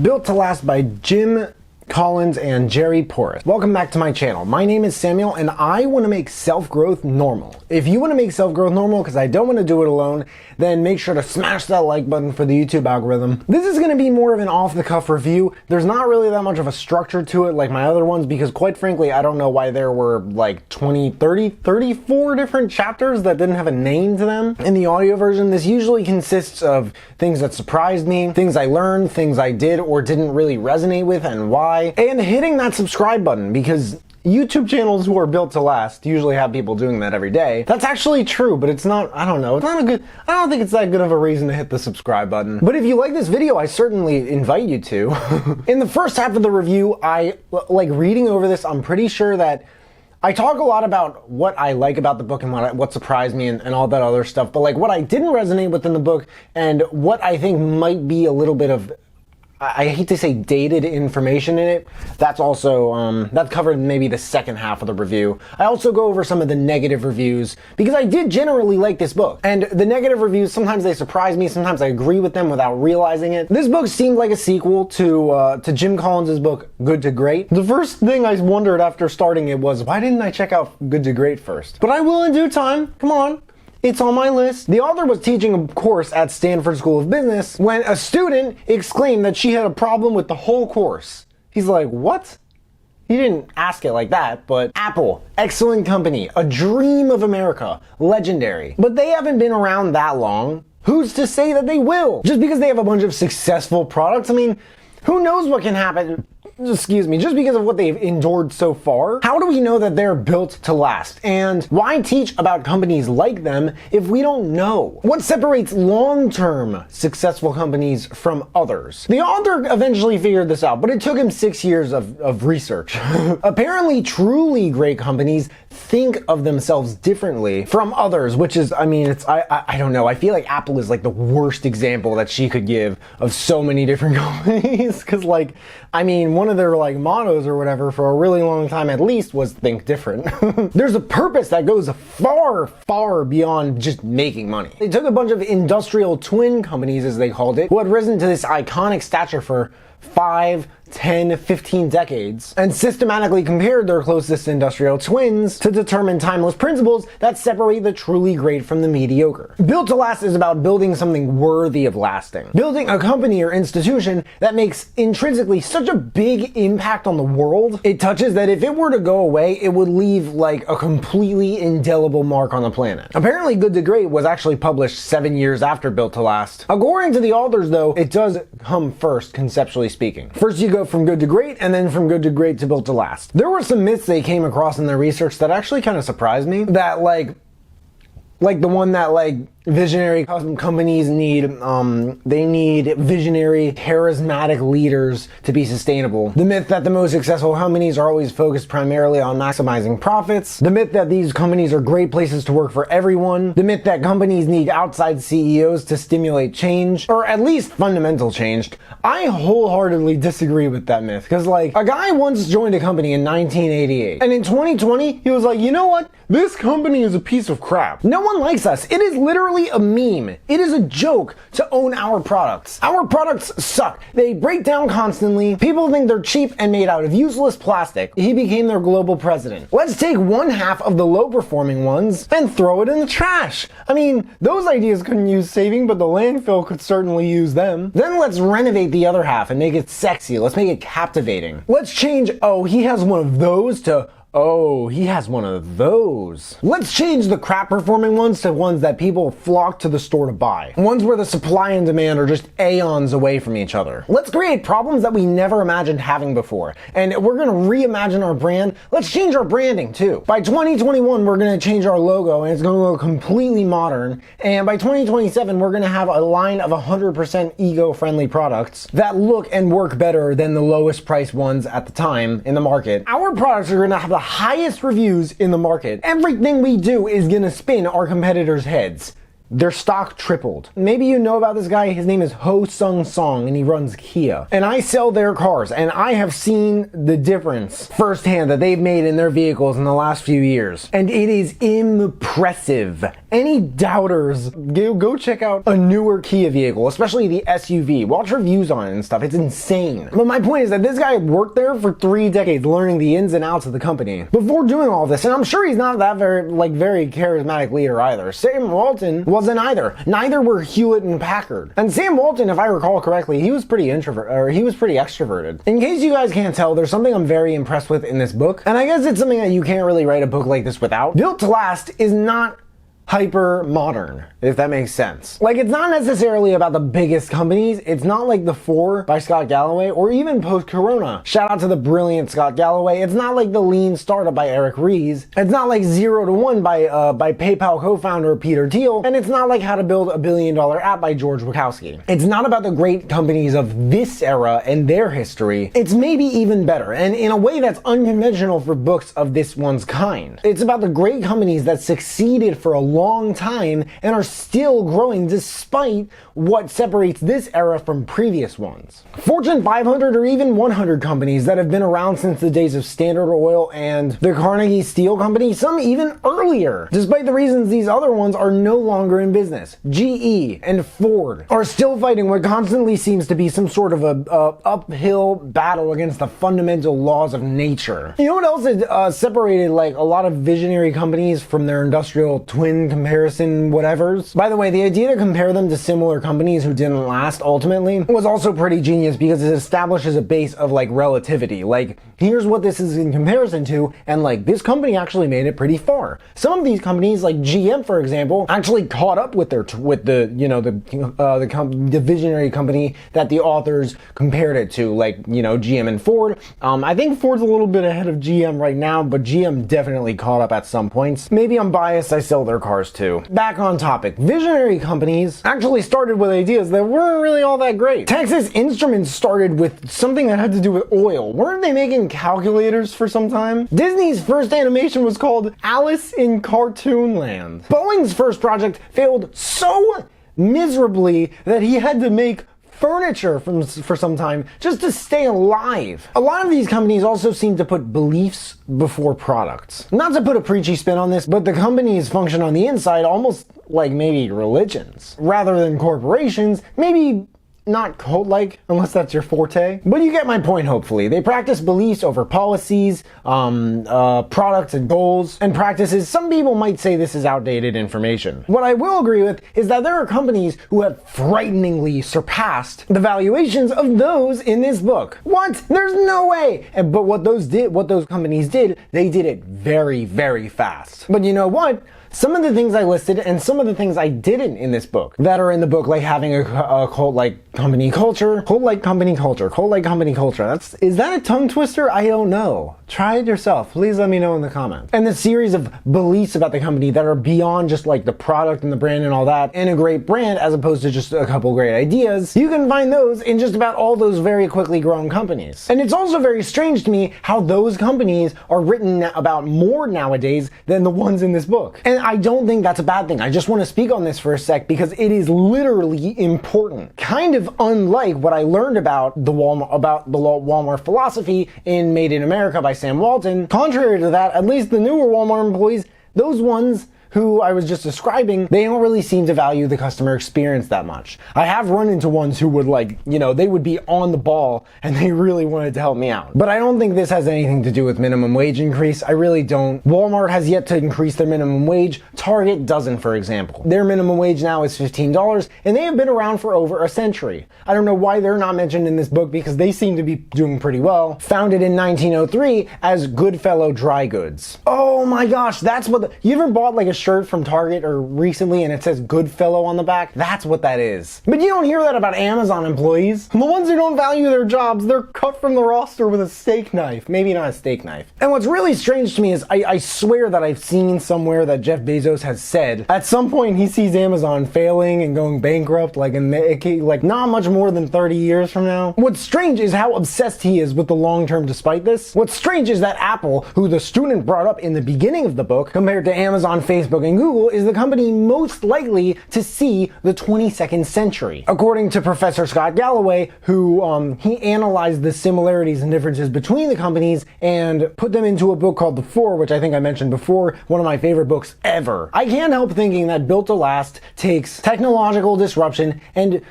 Built to Last by Jim Collins and Jerry Porras. Welcome back to my channel. My name is Samuel and I want to make self-growth normal. If you want to make self-growth normal, because I don't want to do it alone, then make sure to smash that like button for the YouTube algorithm. This is going to be more of an off-the-cuff review. There's not really that much of a structure to it like my other ones because quite frankly, I don't know why there were like 20, 30, 34 different chapters that didn't have a name to them. In the audio version, this usually consists of things that surprised me, things I learned, things I did or didn't really resonate with and why. And hitting that subscribe button, because YouTube channels who are built to last usually have people doing that every day. That's actually true, but it's not, I don't know, it's not a good, I don't think it's that good of a reason to hit the subscribe button. But if you like this video, I certainly invite you to. In the first half of the review, reading over this, I'm pretty sure that I talk a lot about what I like about the book and what surprised me and all that other stuff, but like what I didn't resonate with in the book and what I think might be a little bit of, I hate to say dated information in it. That's also, that covered maybe the second half of the review. I also go over some of the negative reviews because I did generally like this book. And the negative reviews, sometimes they surprise me, sometimes I agree with them without realizing it. This book seemed like a sequel to Jim Collins' book, Good to Great. The first thing I wondered after starting it was, why didn't I check out Good to Great first? But I will in due time, come on. It's on my list. The author was teaching a course at Stanford School of Business when a student exclaimed that she had a problem with the whole course. He's like, what? He didn't ask it like that, but Apple, excellent company, a dream of America, legendary. But they haven't been around that long. Who's to say that they will? Just because they have a bunch of successful products, I mean, who knows what can happen? Excuse me, just because of what they've endured so far? How do we know that they're built to last? And why teach about companies like them if we don't know? What separates long-term successful companies from others? The author eventually figured this out, but it took him 6 years of research. Apparently, truly great companies think of themselves differently from others, which is, I mean, I don't know. I feel like Apple is like the worst example that she could give of so many different companies. Cause like, I mean, one of their like mottos or whatever for a really long time at least was think different. There's a purpose that goes far, far beyond just making money. They took a bunch of industrial twin companies, as they called it, who had risen to this iconic stature for 5, 10, 15 decades, and systematically compared their closest industrial twins to determine timeless principles that separate the truly great from the mediocre. Built to Last is about building something worthy of lasting. Building a company or institution that makes intrinsically such a big impact on the world, it touches that if it were to go away, it would leave like a completely indelible mark on the planet. Apparently Good to Great was actually published 7 years after Built to Last. According to the authors though, it does come first, conceptually speaking. First you go from Good to Great, and then from Good to Great to Built to Last. There were some myths they came across in their research that actually kind of surprised me. That like the one that like visionary companies need, they need visionary, charismatic leaders to be sustainable. The myth that the most successful companies are always focused primarily on maximizing profits. The myth that these companies are great places to work for everyone. The myth that companies need outside CEOs to stimulate change, or at least fundamental change. I wholeheartedly disagree with that myth, because like, a guy once joined a company in 1988, and in 2020, he was like, you know what? This company is a piece of crap. No one likes us. It is literally a meme. It is a joke to own our products. Our products suck. They break down constantly. People think they're cheap and made out of useless plastic. He became their global president. Let's take one half of the low performing ones and throw it in the trash. I mean, those ideas couldn't use saving, but the landfill could certainly use them. Then let's renovate the other half and make it sexy. Let's make it captivating. Let's change, oh, he has one of those to, oh, he has one of those. Let's change the crap performing ones to ones that people flock to the store to buy. Ones where the supply and demand are just aeons away from each other. Let's create problems that we never imagined having before. And we're gonna reimagine our brand. Let's change our branding too. By 2021, we're gonna change our logo and it's gonna look completely modern. And by 2027, we're gonna have a line of 100% eco-friendly products that look and work better than the lowest priced ones at the time in the market. Our products are gonna have the highest reviews in the market. Everything we do is gonna spin our competitors' heads. Their stock tripled. Maybe you know about this guy. His name is Ho Sung Song and he runs Kia. And I sell their cars and I have seen the difference firsthand that they've made in their vehicles in the last few years. And it is impressive. any doubters, go check out a newer Kia vehicle, especially the SUV. Watch reviews on it and stuff. It's insane. But my point is that this guy worked there for 3 decades learning the ins and outs of the company before doing all this, and I'm sure he's not that very charismatic leader either. Sam Walton wasn't either. Neither were Hewlett and Packard. And Sam Walton, if I recall correctly, he was pretty extroverted. In case you guys can't tell, there's something I'm very impressed with in this book, and I guess it's something that you can't really write a book like this without. Built to Last is not hyper modern, if that makes sense. Like, it's not necessarily about the biggest companies. It's not like The Four by Scott Galloway or even Post-Corona. Shout out to the brilliant Scott Galloway. It's not like The Lean Startup by Eric Ries. It's not like 0 to 1 by PayPal co-founder Peter Thiel. And it's not like How to Build a $1 Billion App by George Wachowski. It's not about the great companies of this era and their history. It's maybe even better, and in a way that's unconventional for books of this one's kind. It's about the great companies that succeeded for a long time and are still growing despite what separates this era from previous ones. Fortune 500 or even 100 companies that have been around since the days of Standard Oil and the Carnegie Steel Company, some even earlier, despite the reasons these other ones are no longer in business. GE and Ford are still fighting what constantly seems to be some sort of a uphill battle against the fundamental laws of nature. You know what else has separated like a lot of visionary companies from their industrial twin comparison whatevers? By the way, the idea to compare them to similar companies who didn't last ultimately was also pretty genius because it establishes a base of like relativity. Like, here's what this is in comparison to, and like this company actually made it pretty far. Some of these companies, like GM for example, actually caught up with the visionary company that the authors compared it to, like, GM and Ford. I think Ford's a little bit ahead of GM right now, but GM definitely caught up at some points. Maybe I'm biased, I sell their cars too. Back on topic, visionary companies actually started with ideas that weren't really all that great. Texas Instruments started with something that had to do with oil. Weren't they making calculators for some time? Disney's first animation was called Alice in Cartoon Land. Boeing's first project failed so miserably that he had to make furniture for some time just to stay alive. A lot of these companies also seem to put beliefs before products. Not to put a preachy spin on this, but the companies function on the inside almost like maybe religions. Rather than corporations, maybe not cult-like, unless that's your forte. But you get my point, hopefully. They practice beliefs over policies, products and goals, and practices. Some people might say this is outdated information. What I will agree with is that there are companies who have frighteningly surpassed the valuations of those in this book. What? There's no way! But what those companies did, they did it very, very fast. But you know what? Some of the things I listed and some of the things I didn't in this book that are in the book, like having a cult-like company culture, cult-like company culture. Is that a tongue twister? I don't know. Try it yourself. Please let me know in the comments. And the series of beliefs about the company that are beyond just like the product and the brand and all that, and a great brand as opposed to just a couple great ideas, you can find those in just about all those very quickly growing companies. And it's also very strange to me how those companies are written about more nowadays than the ones in this book. And I don't think that's a bad thing. I just want to speak on this for a sec because it is literally important. Kind of unlike what I learned about the Walmart philosophy in Made in America by Sam Walton. Contrary to that, at least the newer Walmart employees, those ones who I was just describing, they don't really seem to value the customer experience that much. I have run into ones who would they would be on the ball and they really wanted to help me out. But I don't think this has anything to do with minimum wage increase. I really don't. Walmart has yet to increase their minimum wage. Target doesn't, for example. Their minimum wage now is $15 and they have been around for over a century. I don't know why they're not mentioned in this book because they seem to be doing pretty well. Founded in 1903 as Goodfellow Dry Goods. Oh my gosh, that's what you ever bought like a shirt from Target or recently and it says Goodfellow on the back? That's what that is. But you don't hear that about Amazon employees. The ones who don't value their jobs, they're cut from the roster with a steak knife. Maybe not a steak knife. And what's really strange to me is I swear that I've seen somewhere that Jeff Bezos has said at some point he sees Amazon failing and going bankrupt like not much more than 30 years from now. What's strange is how obsessed he is with the long term despite this. What's strange is that Apple, who the student brought up in the beginning of the book, compared to Amazon, Facebook, Facebook and Google is the company most likely to see the 22nd century. According to Professor Scott Galloway, who he analyzed the similarities and differences between the companies and put them into a book called The Four, which I think I mentioned before, one of my favorite books ever. I can't help thinking that Built to Last takes technological disruption and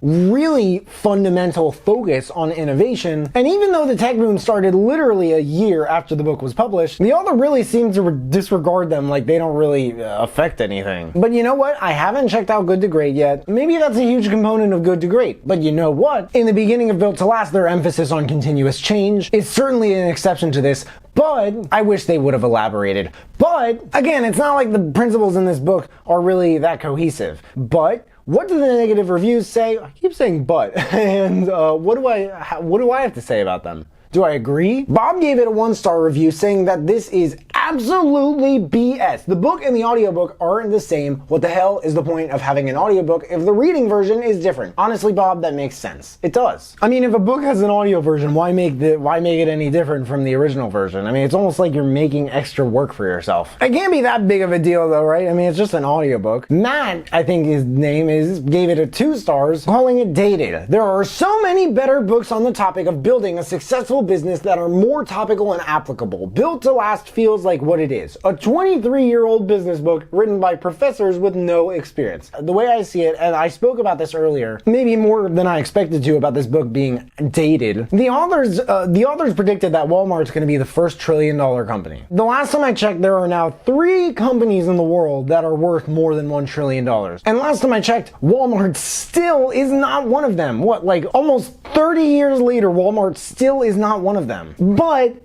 really fundamental focus on innovation. And even though the tech boom started literally a year after the book was published, the author really seemed to disregard them like they don't really affect anything. But you know what? I haven't checked out Good to Great yet. Maybe that's a huge component of Good to Great. But you know what? In the beginning of Built to Last, their emphasis on continuous change is certainly an exception to this, but I wish they would have elaborated. But again, it's not like the principles in this book are really that cohesive. But what do the negative reviews say? I keep saying but, and what do I have to say about them? Do I agree? Bob gave it a 1-star review saying that this is absolutely BS. The book and the audiobook aren't the same. What the hell is the point of having an audiobook if the reading version is different? Honestly, Bob, that makes sense. It does. I mean, if a book has an audio version, why make it any different from the original version? I mean, it's almost like you're making extra work for yourself. It can't be that big of a deal though, right? I mean, it's just an audiobook. Matt, I think his name is, gave it a 2 stars, calling it dated. There are so many better books on the topic of building a successful business that are more topical and applicable. Built to Last feels like what it is. A 23-year-old business book written by professors with no experience. The way I see it, and I spoke about this earlier, maybe more than I expected to about this book being dated. The authors predicted that Walmart's going to be the first $1 trillion company. The last time I checked, there are now 3 companies in the world that are worth more than $1 trillion. And last time I checked, Walmart still is not one of them. What, like almost 30 years later, Walmart still is not one of them. But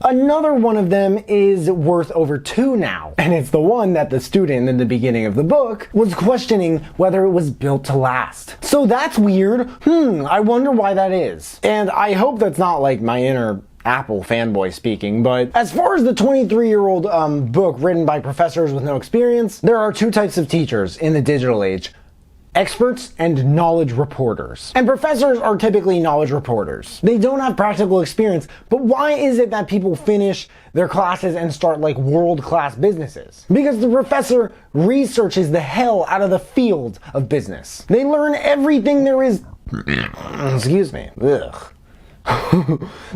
another one of them is worth over 2 now. And it's the one that the student in the beginning of the book was questioning whether it was built to last. So that's weird. I wonder why that is. And I hope that's not like my inner Apple fanboy speaking, but as far as the 23-year-old book written by professors with no experience, there are 2 types of teachers in the digital age: experts and knowledge reporters. And professors are typically knowledge reporters. They don't have practical experience, but why is it that people finish their classes and start like world-class businesses? Because the professor researches the hell out of the field of business. They learn everything there is. Excuse me. Ugh.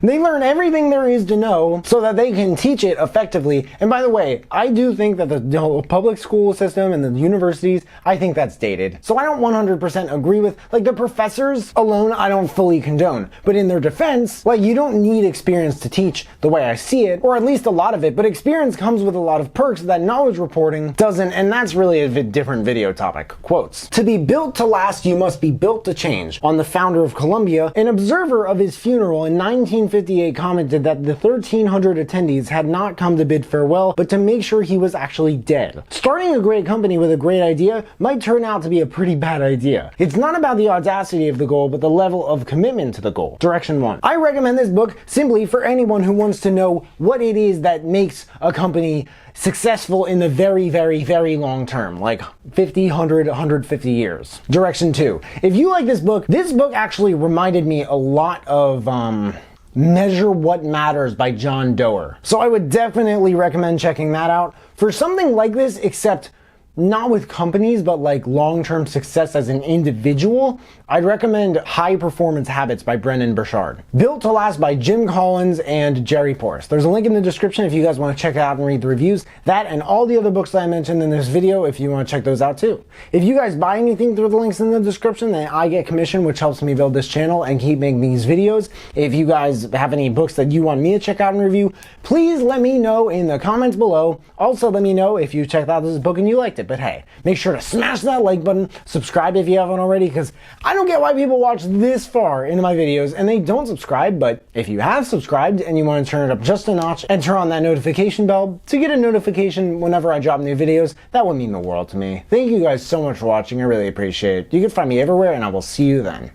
They learn everything there is to know so that they can teach it effectively. And by the way, I do think that the public school system and the universities, I think that's dated. So I don't 100% agree with, like, the professors alone, I don't fully condone. But in their defense, like, you don't need experience to teach the way I see it, or at least a lot of it, but experience comes with a lot of perks that knowledge reporting doesn't, and that's really a different video topic. Quotes. To be built to last, you must be built to change. On the founder of Columbia, an observer of his funeral in 1958 commented that the 1,300 attendees had not come to bid farewell, but to make sure he was actually dead. Starting a great company with a great idea might turn out to be a pretty bad idea. It's not about the audacity of the goal, but the level of commitment to the goal. Direction 1. I recommend this book simply for anyone who wants to know what it is that makes a company successful in the very, very, very long term, like 50, 100, 150 years. Direction 2. If you like this book actually reminded me a lot of Measure What Matters by John Doerr. So I would definitely recommend checking that out. For something like this, except not with companies, but like long-term success as an individual, I'd recommend High Performance Habits by Brendon Burchard. Built to Last by Jim Collins and Jerry Porras. There's a link in the description if you guys want to check it out and read the reviews. That and all the other books that I mentioned in this video if you want to check those out too. If you guys buy anything through the links in the description, then I get commission, which helps me build this channel and keep making these videos. If you guys have any books that you want me to check out and review, please let me know in the comments below. Also, let me know if you checked out this book and you liked it. But hey, make sure to smash that like button, subscribe if you haven't already, because I don't get why people watch this far into my videos and they don't subscribe. But if you have subscribed and you want to turn it up just a notch and turn on that notification bell to get a notification whenever I drop new videos, that would mean the world to me. Thank you guys so much for watching. I really appreciate it. You can find me everywhere and I will see you then.